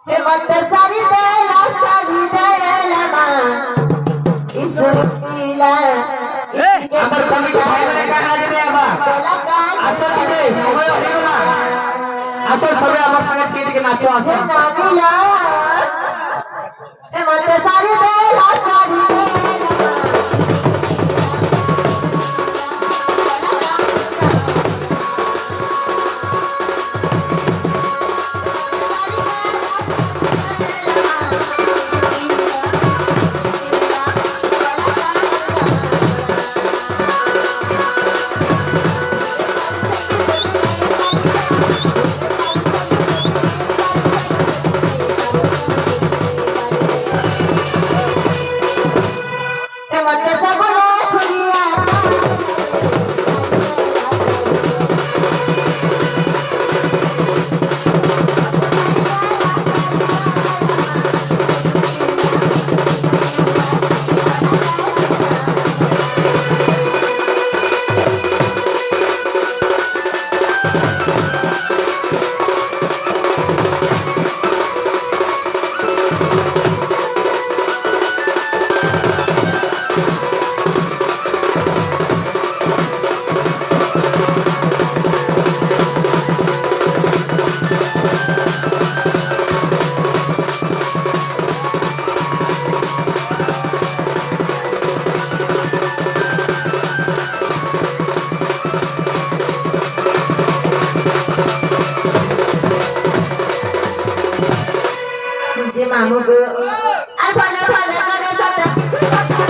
हेमंत सारी देला मा इसुकीला আমার কমিটি ভাই মানে কাহা দিবে আবা আসল দিবে সময় হইল না আসল সবে আমার সঙ্গে কে দিকে নাচো আসো নামিলা হেমন্ত সারি দেলা যে মামু গো আর ভালো ভালো করে কথা কিছু কথা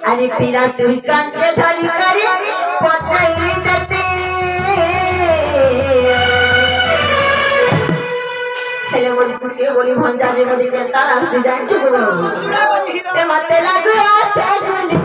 अरे पीला तुम कांटे धरी करे पचाई देते हेले बोली कुटे बोली भंजा जे नदी के तार आसी जाय छुगो ते मते लागो अच्छा गुली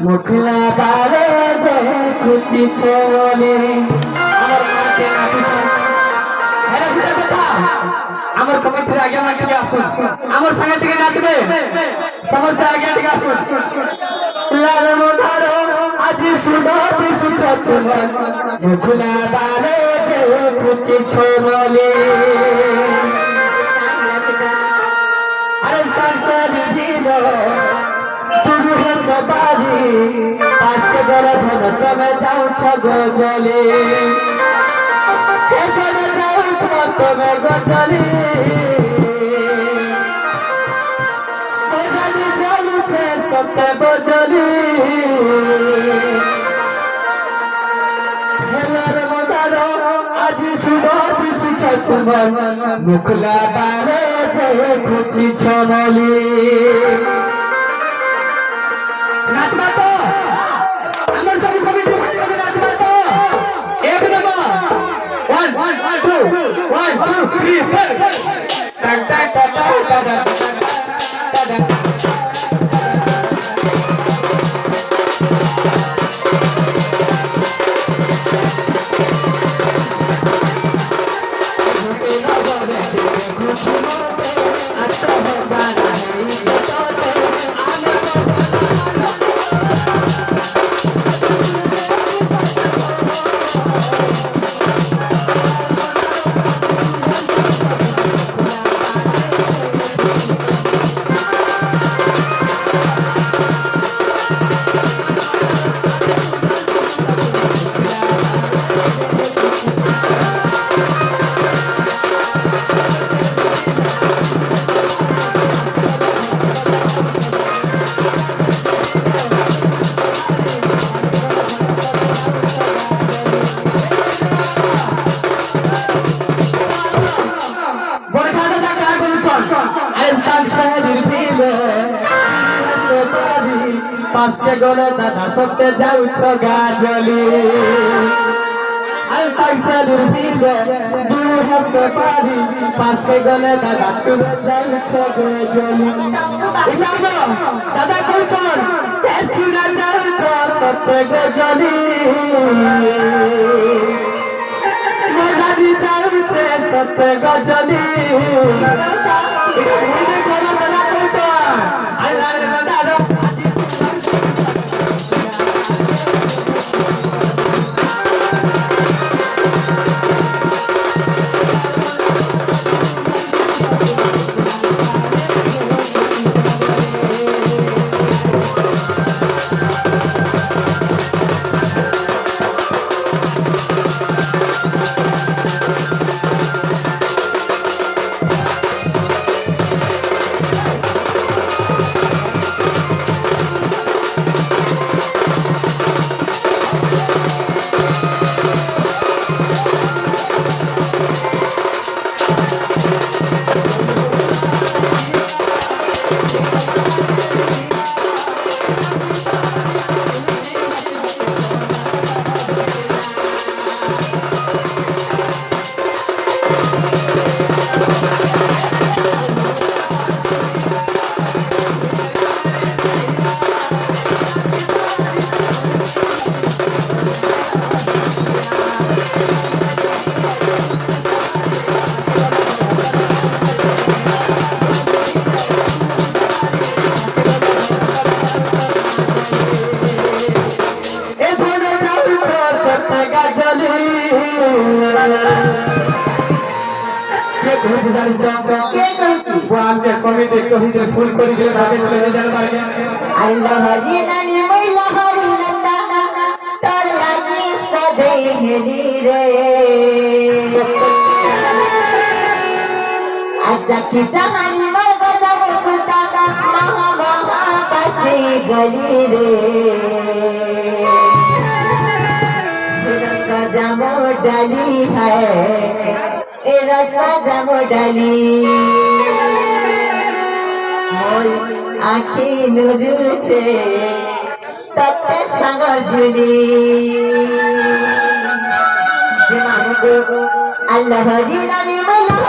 मुखला बारे जे खुशी छोले আমার মাঝে নাচছে আরে ভিতর কথা আমার কমিটির আগে মাঠে আসুন আমার সঙ্গে থেকে নাচবে সমস্ত আগে থেকে আসুন লাল মোধারো আজ সুন্দর দিশুছে তোমার মুখলা বারে যে খুশি छोले আরে সংসারি দিলো बाजी आजके गला धन तमे जाऊ छगो जले केतने जाऊ छ तमे गजली ओजाली जाऊ छे सत्ते बजली हेलर मोटारो आज सुदर दिसु छ तुमर मुखला बारे जे खुची छनली नाचबा तो हमर सभी कमिटी भाई लोग नाचबा तो एक नंबर 1 2 1 2 3 4 পাঁচকে গলে দাদা সত্যে যাউছ গাজলি আরে সাইসালির ভিলে দূর হতে পারি পাঁচকে গলে দাদা তুমি যাউছ গাজলি দাদা কইছন তেসুরা যাউছ সত্যে গাজলি মজাদি যাউছ সত্যে গাজলি এটা কোন দাদা কইছন আল্লাহ দাদা কমিটি কবিতে ফুল করেছিল ভাবে চলে যাওয়ার বারে আল্লাহ জিনানি মইলা হরিলতা তোর লাগি সাজাই হেলি রে আচ্ছা কি জাহানি মর গজব কুতা মহা মহা পাতি গলি রে রাজা মোর ডালি হ্যায় এ রাজা মোর ডালি আখি নুরুছে ততে সাঙ্গ ঝুলি আল্লাহ হরিনানি মাল্লাহ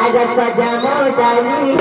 আজ সাজা মোডালি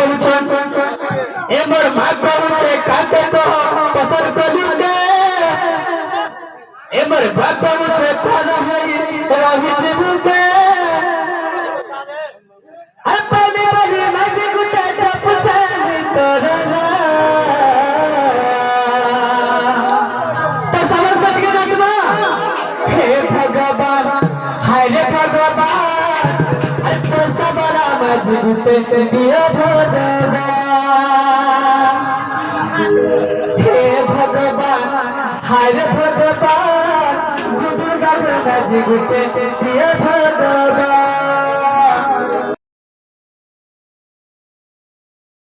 कहूचे एमर भाग कहूचे काके कहो पसंद करू के एमर भाग कहूचे कोन है रही जीव के पानी पानी माजी गुटा चपुछे तोरना तो समझ बच के नाचना हे भगवान हाय रे भगवान अरे पैसा बड़ा माजी गुटे दिया भगवान हे भगवान हाय रे भगवान गुडू गाडू माजी गुटे दिया भगवान